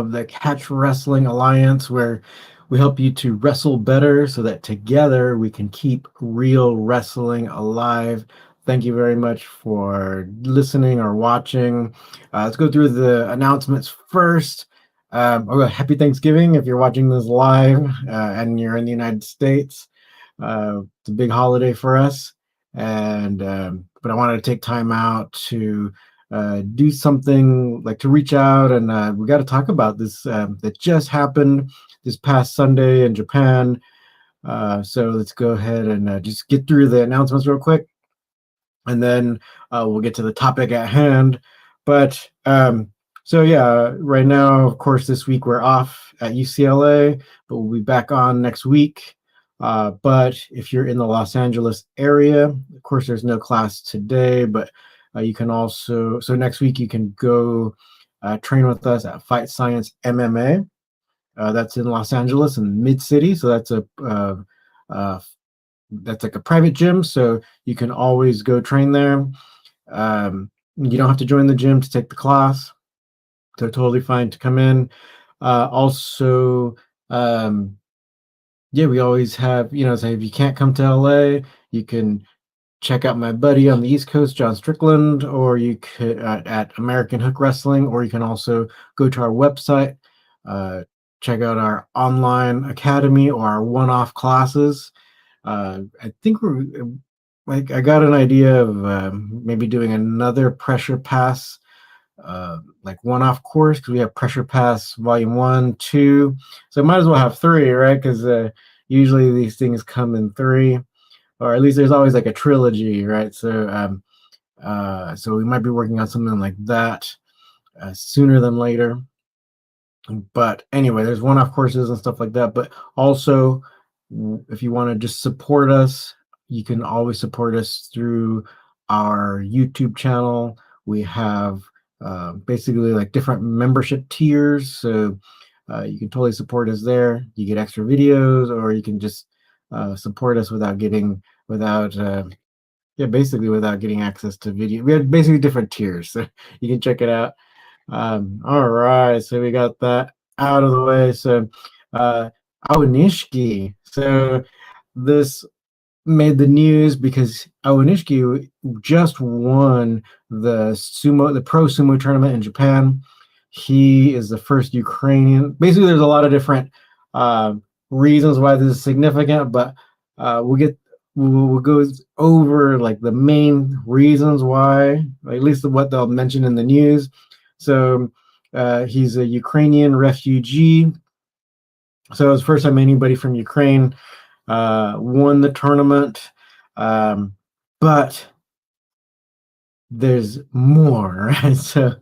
of the Catch Wrestling Alliance, where we help you to wrestle better so that together we can keep real wrestling alive. Thank you very much for listening or watching. Let's go through the announcements first. Happy Thanksgiving if you're watching this live and you're in the United States. It's a big holiday for us, and but I wanted to take time out to do something like to reach out, and we got to talk about this that just happened this past Sunday in Japan. So let's go ahead and just get through the announcements real quick, and then we'll get to the topic at hand. But so yeah, right now, of course, this week we're off at UCLA, but we'll be back on next week. But if you're in the Los Angeles area, of course, there's no class today, but you can also, so next week you can go train with us at Fight Science MMA. That's in Los Angeles in Mid City. So that's like a private gym. So you can always go train there. You don't have to join the gym to take the class. So totally fine to come in. Also, yeah, we always have, so if you can't come to LA, you can check out my buddy on the East Coast, John Strickland, or you could at American Hook Wrestling, or you can also go to our website, check out our online academy or our one-off classes. I think I got an idea of maybe doing another pressure pass, like one-off course, because we have pressure pass volume 1, 2, so might as well have 3, right? Because usually these things come in 3, or at least there's always like a trilogy, right? So so we might be working on something like that sooner than later. But anyway, there's one-off courses and stuff like that. But also, if you want to just support us, you can always support us through our YouTube channel. We have basically like different membership tiers, so you can totally support us there. You get extra videos, or you can just support us basically without getting access to video. We have basically different tiers, so you can check it out. All right, so we got that out of the way. So Aonishiki, so this made the news because Aonishiki just won the pro sumo tournament in Japan. He is the first Ukrainian. Basically, there's a lot of different reasons why this is significant, but we'll go over like the main reasons why, at least what they'll mention in the news. So he's a Ukrainian refugee. So it was the first time anybody from Ukraine won the tournament. But there's more, right? So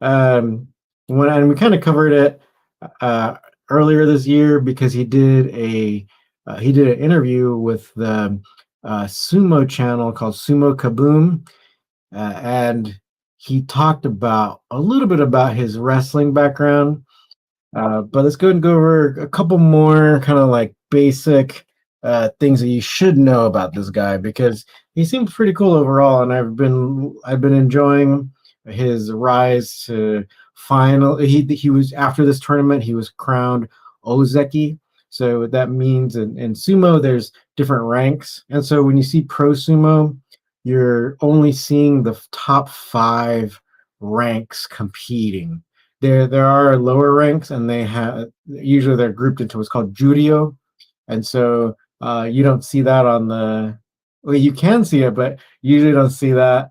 and we kind of covered it earlier this year because he did an interview with the Sumo channel called Sumo Kaboom, and he talked about a little bit about his wrestling background. But let's go and go over a couple more kind of like basic things that you should know about this guy, because he seems pretty cool overall, and I've been enjoying his rise to final. He was, after this tournament, he was crowned Ozeki. So that means in sumo there's different ranks, and so when you see pro sumo, you're only seeing the top 5 ranks competing. There are lower ranks, and usually they're grouped into what's called judio, and so you don't see that well, you can see it, but you usually don't see that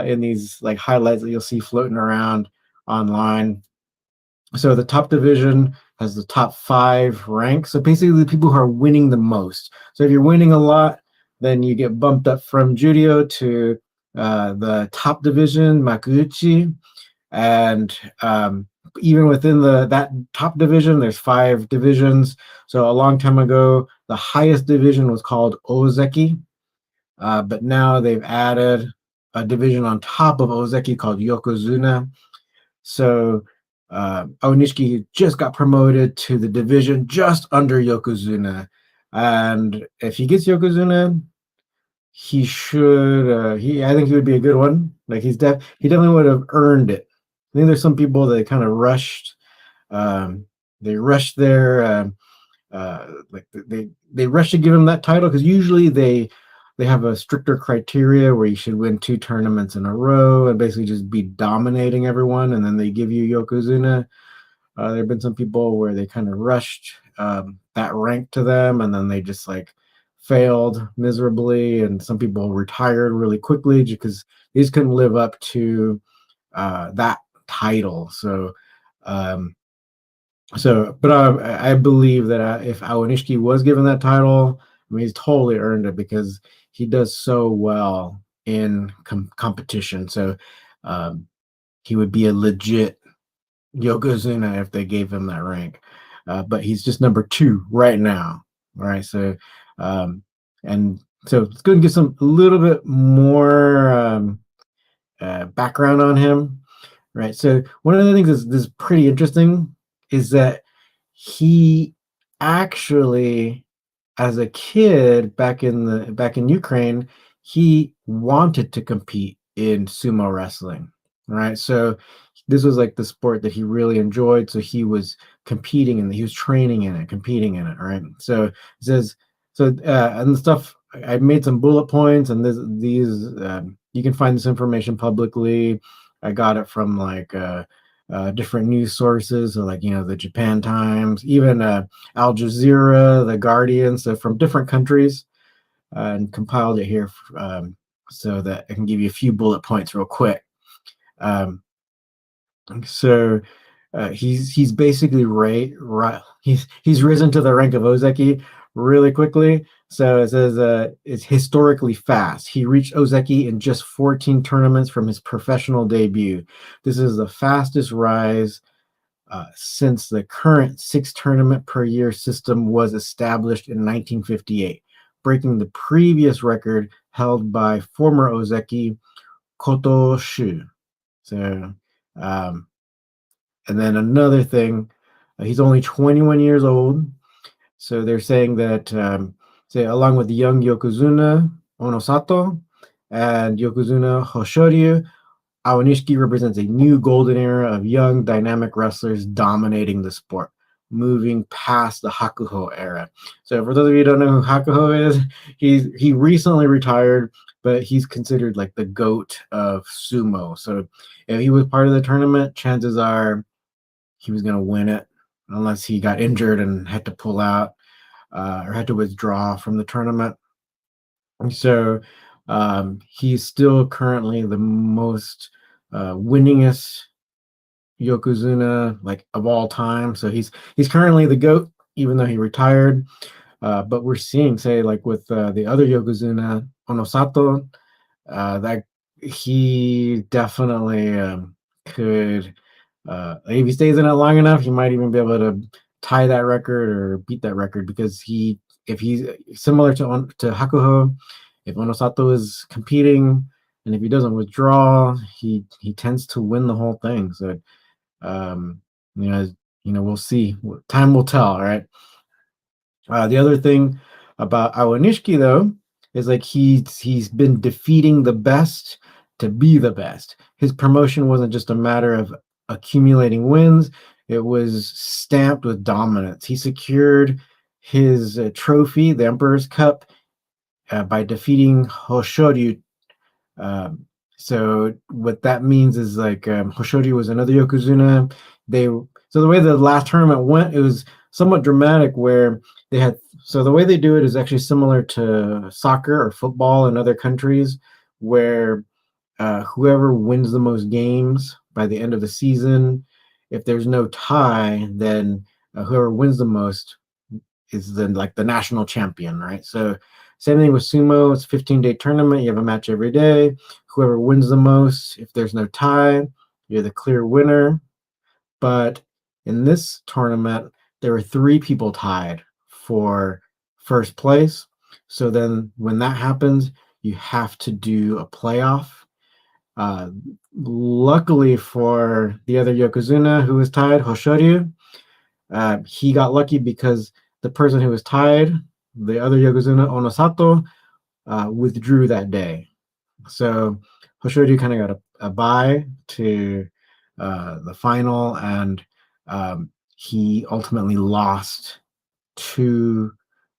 in these like highlights that you'll see floating around online. So the top division has the top 5 ranks. So basically the people who are winning the most. So if you're winning a lot, then you get bumped up from judo to the top division, makuuchi, and even within that top division, there's 5 divisions. So a long time ago, the highest division was called Ozeki, but now they've added a division on top of Ozeki called Yokozuna. So Aonishiki just got promoted to the division just under Yokozuna, and if he gets Yokozuna, he should. I think he would be a good one. Like he definitely would have earned it. I think there's some people that kind of rushed. Um, they rushed their like they rush to give him that title because usually they have a stricter criteria where you should win 2 tournaments in a row and basically just be dominating everyone, and then they give you Yokozuna. There have been some people where they kind of rushed that rank to them, and then they just like failed miserably, and some people retired really quickly because they just couldn't live up to that title. Um, but I believe that if Aonishiki was given that title, I mean, he's totally earned it because he does so well in competition. So um, he would be a legit Yokozuna if they gave him that rank. But he's just number 2 right now. Right. Um, and so let's go and get some a little bit more background on him. Right. So one of the things that's pretty interesting is that he actually, as a kid back in Ukraine, he wanted to compete in sumo wrestling. Right. So this was like the sport that he really enjoyed. So he was competing and he was training in it, competing in it. Right. So it says and the stuff I made some bullet points, and these you can find this information publicly. I got it from like different news sources, so like the Japan Times, even Al Jazeera, the Guardian, so from different countries, and compiled it here so that I can give you a few bullet points real quick. Um, so he's basically he's risen to the rank of Ozeki really quickly. So it says it's historically fast. He reached Ozeki in just 14 tournaments from his professional debut. This is the fastest rise since the current 6 tournament per year system was established in 1958, breaking the previous record held by former Ozeki Koto Shu. So um, and then another thing, he's only 21 years old. So they're saying that, say, along with the young Yokozuna Onosato and Yokozuna Hoshoryu, Aonishiki represents a new golden era of young, dynamic wrestlers dominating the sport, moving past the Hakuho era. So, for those of you who don't know who Hakuho is, he recently retired, but he's considered like the GOAT of sumo. So, if he was part of the tournament, chances are he was going to win it unless he got injured and had to pull out or had to withdraw from the tournament. And so he's still currently the most winningest Yokozuna like of all time. So he's currently the GOAT, even though he retired. But we're seeing, say, like with the other Yokozuna, Onosato, that he definitely could if he stays in it long enough, he might even be able to tie that record or beat that record because if he's similar to Hakuho, if Onosato is competing and if he doesn't withdraw, he tends to win the whole thing. So, um, you know, we'll see. Time will tell. All right. The other thing about Aonishiki though is like he's been defeating the best to be the best. His promotion wasn't just a matter of accumulating wins; it was stamped with dominance. He secured his trophy, the Emperor's Cup, by defeating Hoshoryu. Um, so what that means is like Hoshoryu was another Yokozuna. So the way the last tournament went, it was somewhat dramatic where they had. So the way they do it is actually similar to soccer or football in other countries, where whoever wins the most games by the end of the season, if there's no tie, then whoever wins the most is then like the national champion, right? So same thing with sumo. It's a 15-day tournament. You have a match every day. Whoever wins the most, if there's no tie, you're the clear winner. But in this tournament, there were 3 people tied for first place. So then when that happens, you have to do a playoff. Uh, Luckily for the other Yokozuna who was tied, Hoshoryu, he got lucky because the person who was tied, the other Yokozuna, Onosato, withdrew that day. So Hoshoryu kind of got a bye to the final, and he ultimately lost to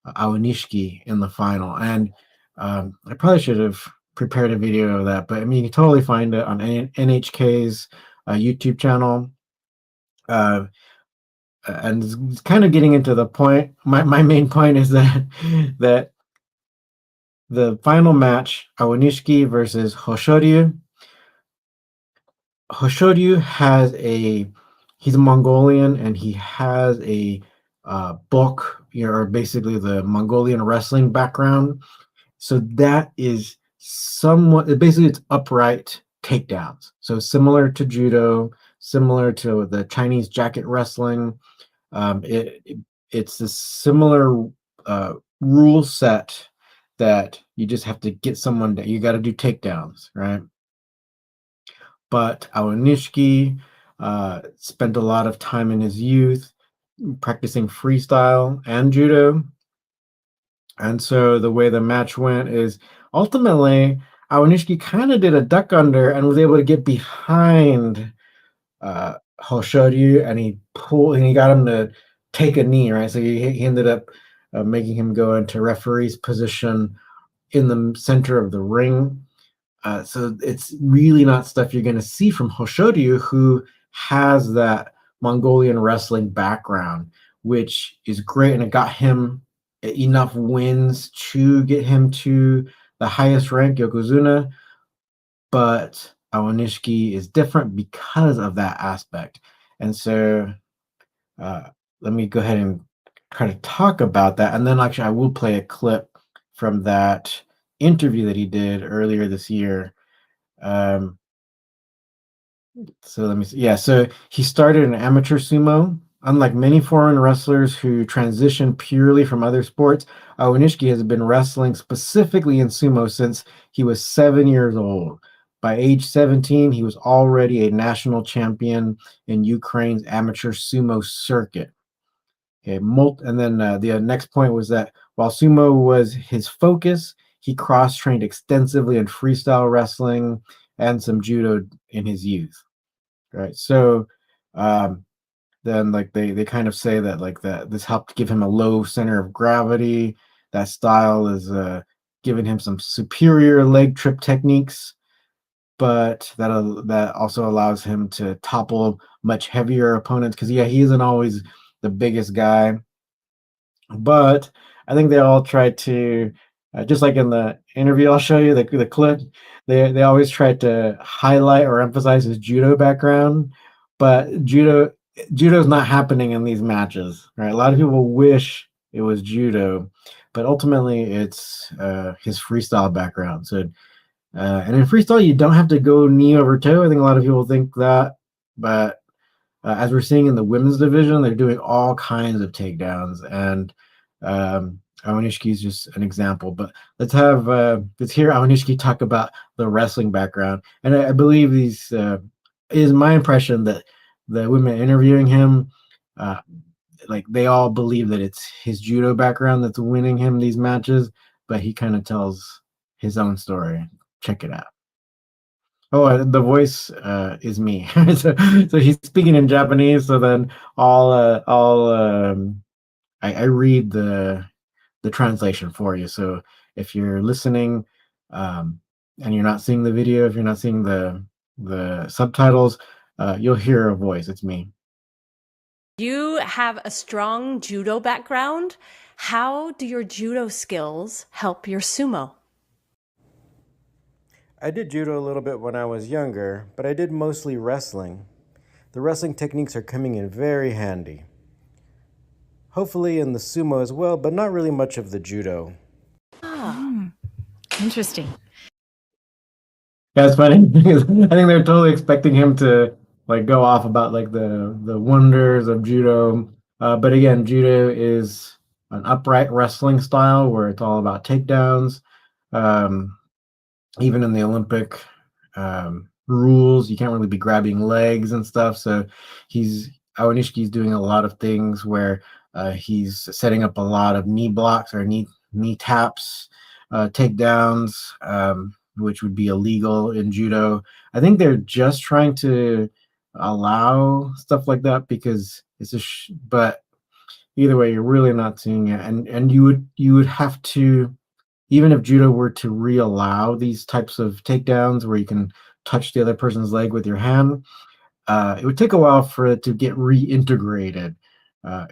Aonishiki in the final. And I probably should have prepared a video of that, but I mean, you can totally find it on NHK's YouTube channel. Uh, and it's kind of getting into the point. My main point is that that the final match, Aonishiki versus Hoshoryu. Hoshoryu has he's a Mongolian, and he has a book, or basically the Mongolian wrestling background. So that is somewhat, basically it's upright takedowns. So similar to judo, similar to the Chinese jacket wrestling. It's a similar rule set that you just have to get someone that you got to do takedowns, right? But Aonishiki spent a lot of time in his youth practicing freestyle and judo. And so the way the match went is ultimately Aonishiki kind of did a duck under and was able to get behind Hoshoryu, and he got him to take a knee, right? So he ended up making him go into referee's position in the center of the ring. So it's really not stuff you're going to see from Hoshoryu, who has that Mongolian wrestling background, which is great, and it got him enough wins to get him to the highest rank, Yokozuna. But Aonishiki is different because of that aspect. And so uh, let me go ahead and try to talk about that. And then actually, I will play a clip from that interview that he did earlier this year. Um, so let me see. Yeah, so he started in amateur sumo. Unlike many foreign wrestlers who transition purely from other sports, Aonishiki has been wrestling specifically in sumo since he was 7 years old. By age 17, he was already a national champion in Ukraine's amateur sumo circuit. Okay, and then the next point was that while sumo was his focus, he cross-trained extensively in freestyle wrestling and some judo in his youth. Right. So um, then like they kind of say that like that this helped give him a low center of gravity. That style is giving him some superior leg trip techniques, but that also allows him to topple much heavier opponents, because yeah, he isn't always the biggest guy. But I think they all try to, just like in the interview, I'll show you the clip. They always try to highlight or emphasize his judo background, but judo is not happening in these matches, right? A lot of people wish it was judo, but ultimately it's his freestyle background. So and in freestyle, you don't have to go knee over toe. I think a lot of people think that, but as we're seeing in the women's division, they're doing all kinds of takedowns, and Aonishiki is just an example. But let's hear Aonishiki talk about the wrestling background, and I believe these is my impression that the women interviewing him, uh, like they all believe that it's his judo background that's winning him these matches, but he kind of tells his own story. Check it out. Oh, the voice is me. So he's speaking in Japanese. So then I'll I read the translation for you. So if you're listening, and you're not seeing the video, if you're not seeing the subtitles, you'll hear a voice. It's me. You have a strong judo background. How do your judo skills help your sumo? I did judo a little bit when I was younger, but I did mostly wrestling. The wrestling techniques are coming in very handy. Hopefully in the sumo as well, but not really much of the judo. Interesting. Yeah, it's funny because I think they're totally expecting him to like go off about like the wonders of judo. But again, judo is an upright wrestling style where it's all about takedowns. Um, Even in the Olympic rules, you can't really be grabbing legs and stuff. So he's Aonishiki's doing a lot of things where he's setting up a lot of knee blocks or knee taps, takedowns, which would be illegal in judo. I think they're just trying to allow stuff like that because it's but either way, you're really not seeing it, and you would have to, even if judo were to reallow these types of takedowns where you can touch the other person's leg with your hand, it would take a while for it to get reintegrated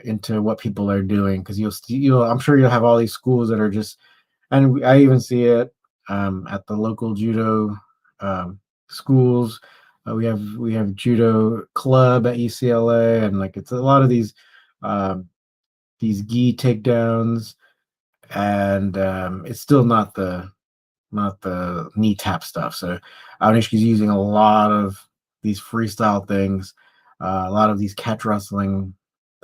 into what people are doing because you'll I'm sure you'll have all these schools that are just, and I even see it at the local judo um, schools. We have judo club at UCLA, and like it's a lot of um, these gi takedowns, and it's still not the knee tap stuff. So Aonishiki's using a lot of these freestyle things, a lot of these catch wrestling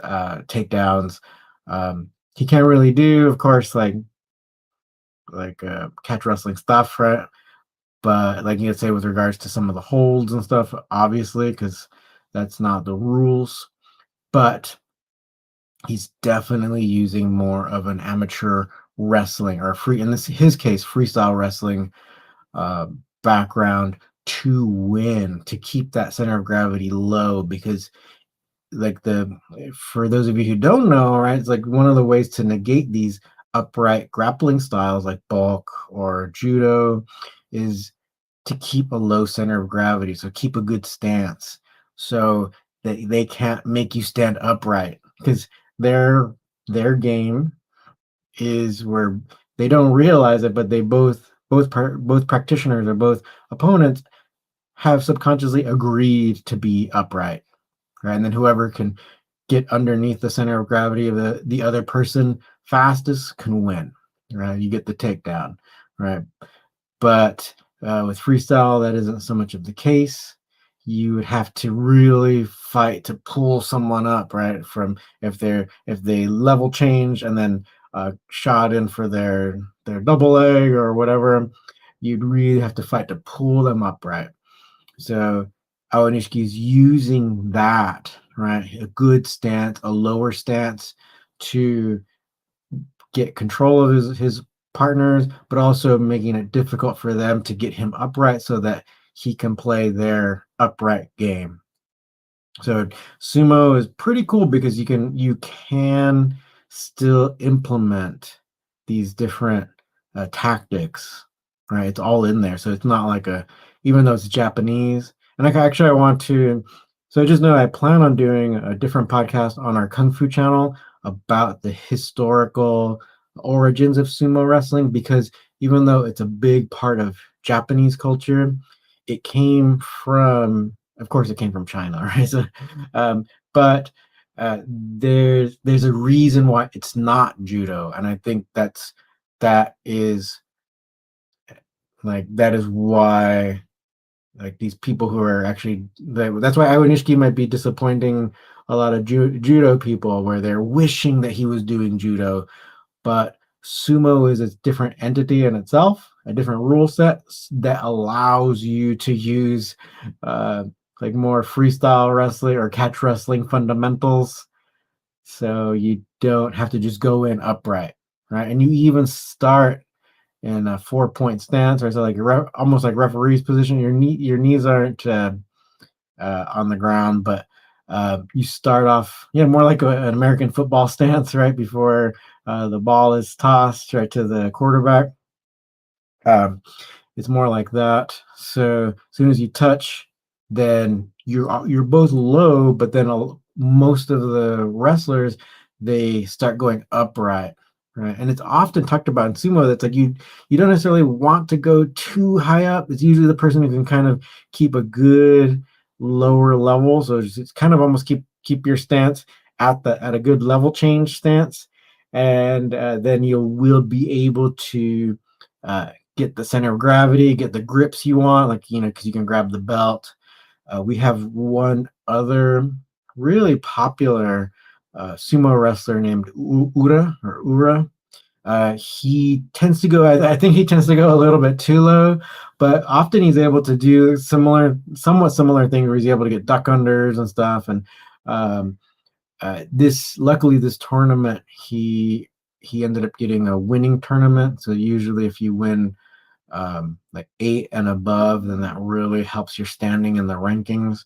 takedowns. He can't really do, of course, like catch wrestling stuff, right? But like you could say with regards to some of the holds and stuff, obviously, because that's not the rules. But he's definitely using more of an amateur wrestling or free, in his case, freestyle wrestling background to win, to keep that center of gravity low, because like the for those of you who don't know, right, it's like one of the ways to negate these upright grappling styles like bulk or judo is to keep a low center of gravity, so keep a good stance so that they can't make you stand upright, because their game is where they don't realize it, but they both practitioners or both opponents have subconsciously agreed to be upright, right? And then whoever can get underneath the center of gravity of the other person fastest can win, right? You get the takedown, right? But with freestyle, that isn't so much of the case. You would have to really fight to pull someone up, right? From if they level change and then shot in for their double leg or whatever, you'd really have to fight to pull them up, right? So Aonishiki is using that, right? A good stance, a lower stance to get control of his partners, but also making it difficult for them to get him upright so that he can play their upright game. So sumo is pretty cool because you can still implement these different tactics, right? It's all in there, so it's not like even though it's Japanese. And I want to, so just know I plan on doing a different podcast on our Kung Fu channel about the historical origins of sumo wrestling, because even though it's a big part of Japanese culture, it came from, of course, it came from China, right? So, but there's a reason why it's not judo, and I think that is that is why, like, these people who are actually, that's why Aonishiki might be disappointing a lot of judo people, where they're wishing that he was doing judo, but sumo is a different entity in itself, a different rule set that allows you to use uh, like more freestyle wrestling or catch wrestling fundamentals. So you don't have to just go in upright, right? And you even start in a 4-point stance, or so, like almost like referee's position. Your knees aren't on the ground, but you start off, yeah, more like an American football stance, right before the ball is tossed right to the quarterback. It's more like that. So as soon as you touch, then you're both low, but then most of the wrestlers, they start going upright, right? And it's often talked about in sumo that's like you don't necessarily want to go too high up. It's usually the person who can kind of keep a good lower level. So it's kind of almost keep your stance at a good level change stance, and then you will be able to get the center of gravity, get the grips you want, like, because you can grab the belt. We have one other really popular sumo wrestler named Ura. He tends to go, I think he tends to go a little bit too low, but often he's able to do somewhat similar things where he's able to get duck unders and stuff. And um, luckily, this tournament, he ended up getting a winning tournament. So usually, if you win like 8 and above, then that really helps your standing in the rankings.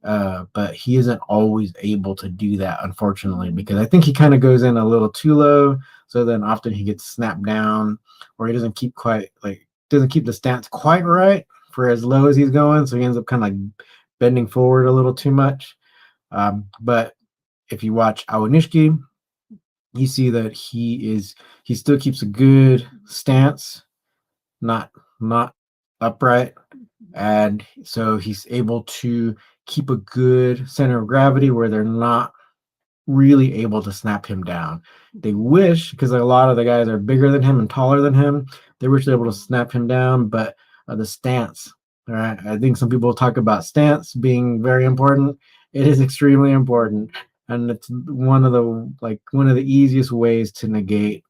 but he isn't always able to do that, unfortunately, because I think he kind of goes in a little too low. So then often he gets snapped down, or he doesn't keep the stance quite right for as low as he's going. So he ends up kind of like bending forward a little too much. But if you watch Aonishiki, you see that he still keeps a good stance, not not upright, and so he's able to keep a good center of gravity where they're not really able to snap him down. They wish, because a lot of the guys are bigger than him and taller than him, they wish they're able to snap him down, but the stance, all right, I think some people talk about stance being very important. It is extremely important, and it's one of the easiest ways to negate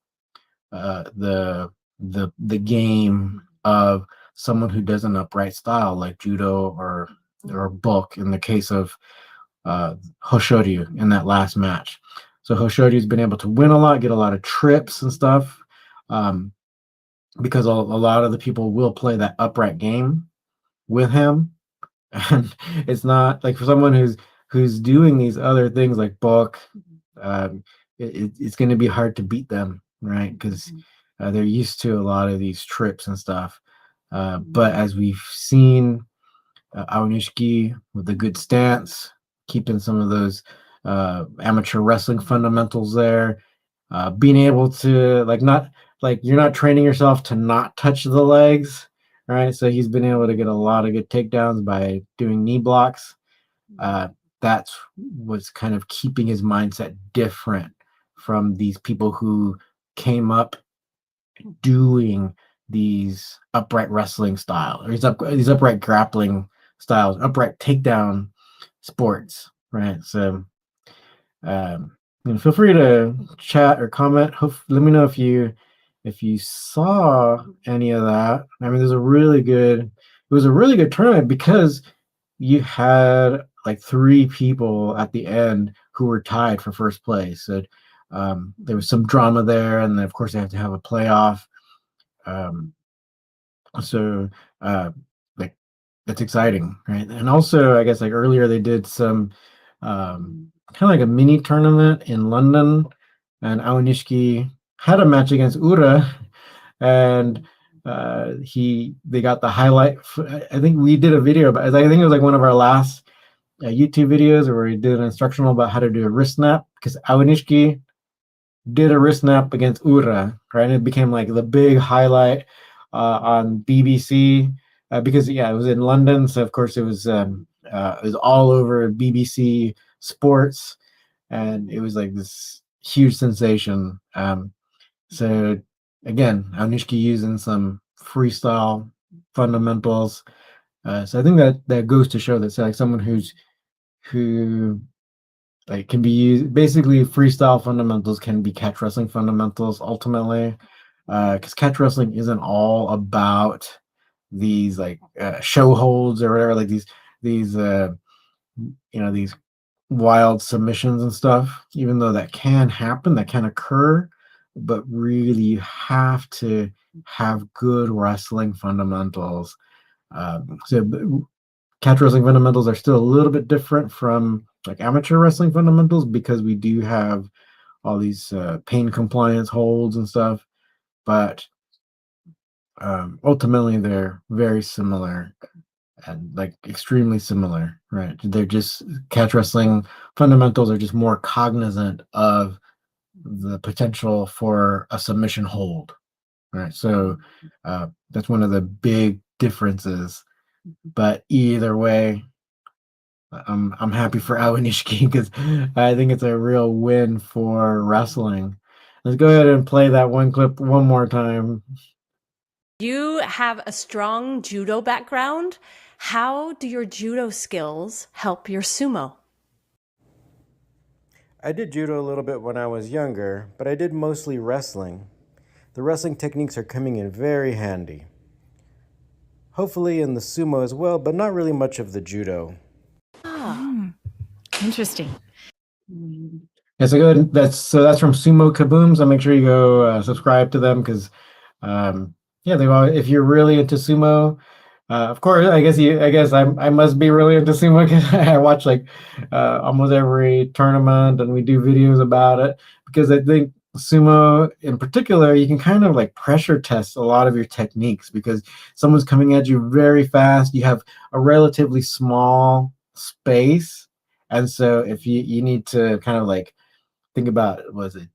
the game of someone who does an upright style like judo or book in the case of Hoshoryu in that last match. So Hoshoryu's been able to win a lot, get a lot of trips and stuff, because a lot of the people will play that upright game with him, and it's not like for someone who's doing these other things like book, it's going to be hard to beat them, right? Because they're used to a lot of these trips and stuff. But as we've seen, Aonishiki with a good stance, keeping some of those amateur wrestling fundamentals there, being able to not like you're not training yourself to not touch the legs, right? So he's been able to get a lot of good takedowns by doing knee blocks. That's what's kind of keeping his mindset different from these people who came up doing these upright wrestling style or these upright grappling styles, upright takedown sports, right? So feel free to chat or comment. Let me know if you saw any of that. I mean, it was a really good tournament because you had like three people at the end who were tied for first place. So there was some drama there, and then of course they have to have a playoff. So like that's exciting, right? And also, I guess like earlier they did some kind of like a mini tournament in London, and Aonishiki had a match against Ura, and they got the highlight. I think we did a video, but I think it was like one of our last YouTube videos where we did an instructional about how to do a wrist snap, because Aonishiki did a wrist snap against Ura, right? And it became like the big highlight on BBC because it was in London, so of course it was all over BBC Sports, and it was like this huge sensation. So again, Aonishiki using some freestyle fundamentals. So I think that goes to show that like someone who like can be used, basically freestyle fundamentals can be catch wrestling fundamentals ultimately, because catch wrestling isn't all about these like show holds or whatever, like these these wild submissions and stuff, even though that can happen, that can occur, but really you have to have good wrestling fundamentals. So catch wrestling fundamentals are still a little bit different from like amateur wrestling fundamentals because we do have all these pain compliance holds and stuff, but ultimately they're very similar and like extremely similar, right? They're just catch wrestling fundamentals are just more cognizant of the potential for a submission hold, right? So that's one of the big differences. But either way, I'm happy for Aonishiki because I think it's a real win for wrestling. Let's go ahead and play that one clip one more time. You have a strong judo background. How do your judo skills help your sumo? I did judo a little bit when I was younger, but I did mostly wrestling. The wrestling techniques are coming in very handy. Hopefully in the sumo as well, but not really much of the judo. Interesting. Yeah, so good. That's from Sumo Kaboom. So make sure you go subscribe to them because, if you're really into sumo, Of course, I guess I must be really into sumo because I watch like almost every tournament and we do videos about it because I think sumo in particular you can kind of like pressure test a lot of your techniques because someone's coming at you very fast. You have a relatively small space, and so if you need to kind of like think about was it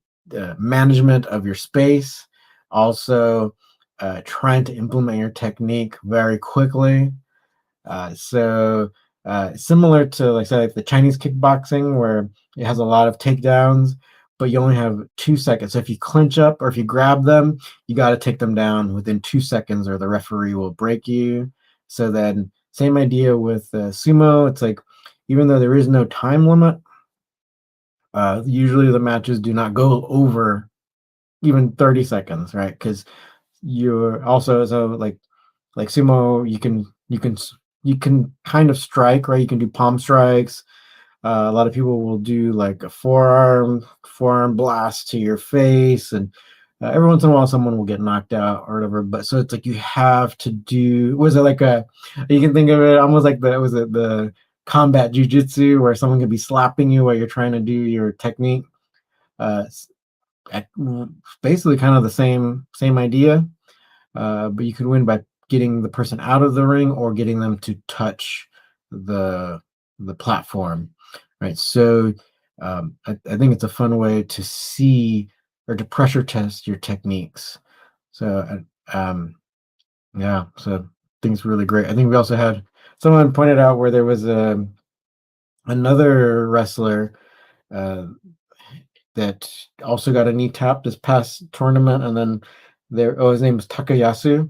management of your space, also trying to implement your technique very quickly. So similar to like say like the Chinese kickboxing where it has a lot of takedowns, but you only have 2 seconds. So if you clinch up or if you grab them, you got to take them down within 2 seconds, or the referee will break you. So then same idea with sumo. It's like even though there is no time limit, usually the matches do not go over even 30 seconds, right? Because you're also so like sumo, you can kind of strike, right? You can do palm strikes. A lot of people will do like a forearm blast to your face, and every once in a while someone will get knocked out or whatever. But so it's like you have to do. Was it like a? You can think of it almost like the combat jujitsu where someone could be slapping you while you're trying to do your technique. Uh, ac- Basically, kind of the same idea, but you can win by getting the person out of the ring or getting them to touch the the platform, right? So I think it's a fun way to see or to pressure test your techniques. So yeah, so I think it's really great. I think we also had someone pointed out where there was another wrestler uh, that also got a knee tap this past tournament, and then his name was Takayasu.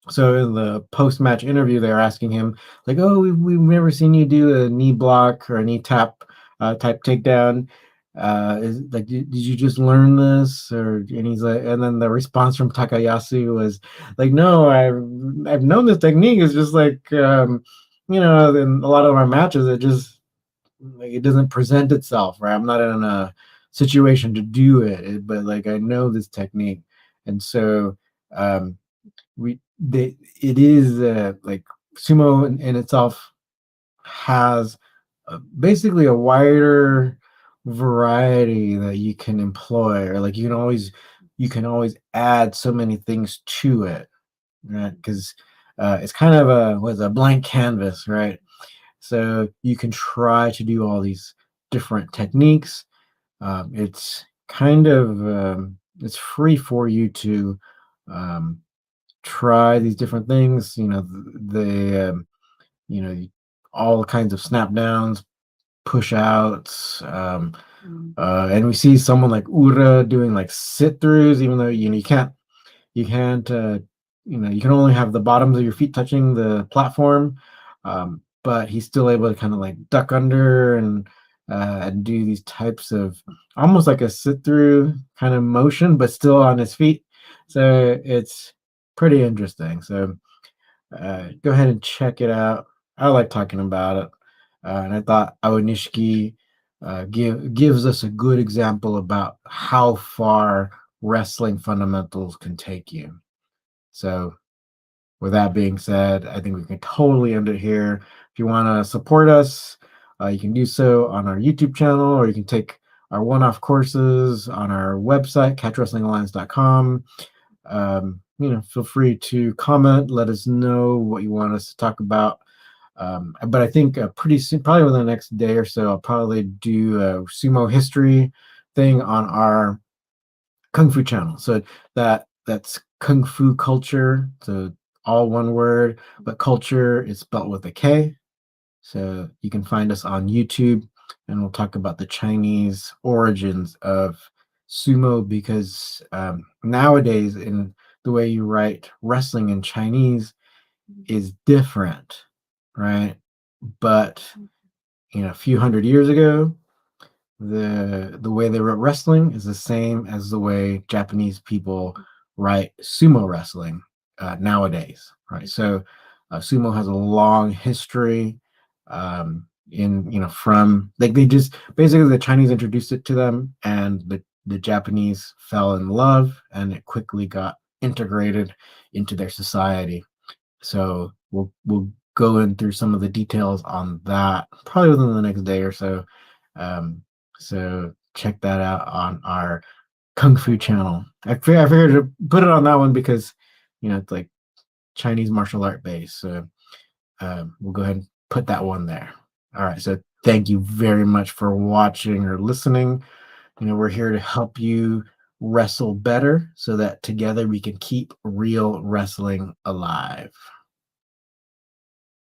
So in the post-match interview, they're asking him like, "Oh, we've never seen you do a knee block or a knee tap type takedown. Is like, did you just learn this?" Or and he's like, and then the response from Takayasu was like, "No, I've known this technique. It's just like, in a lot of our matches, it just like it doesn't present itself, right? I'm not in a situation to do it, but like I know this technique, and so." Um, it is like sumo in itself has basically a wider variety that you can employ, or like you can always add so many things to it, right? Because it's kind of a blank canvas, right? So you can try to do all these different techniques. It's kind of it's free for you to um, try these different things. You know, all kinds of snap downs, push outs, and we see someone like Ura doing like sit throughs, even though you can't you can only have the bottoms of your feet touching the platform, but he's still able to kind of like duck under and do these types of almost like a sit through kind of motion, but still on his feet. So it's pretty interesting. So go ahead and check it out. I like talking about it, and I thought Aonishiki gives us a good example about how far wrestling fundamentals can take you. So, with that being said, I think we can totally end it here. If you want to support us, you can do so on our YouTube channel, or you can take our one-off courses on our website, catchwrestlingalliance.com. Feel free to comment, let us know what you want us to talk about. But I think pretty soon, probably within the next day or so, I'll probably do a sumo history thing on our Kung Fu channel. So that's Kung Fu culture. So all one word, but culture is spelled with a K. So you can find us on YouTube, and we'll talk about the Chinese origins of sumo because nowadays, in the way you write wrestling in Chinese is different, right? But a few hundred years ago, the way they wrote wrestling is the same as the way Japanese people write sumo wrestling nowadays, right? So sumo has a long history in from like they just basically the Chinese introduced it to them, and the Japanese fell in love, and it quickly got integrated into their society. So we'll go in through some of the details on that probably within the next day or so. So check that out on our Kung Fu channel. I figured to put it on that one because it's like Chinese martial art based. So we'll go ahead and put that one there. All right. So thank you very much for watching or listening. We're here to help you wrestle better so that together we can keep real wrestling alive.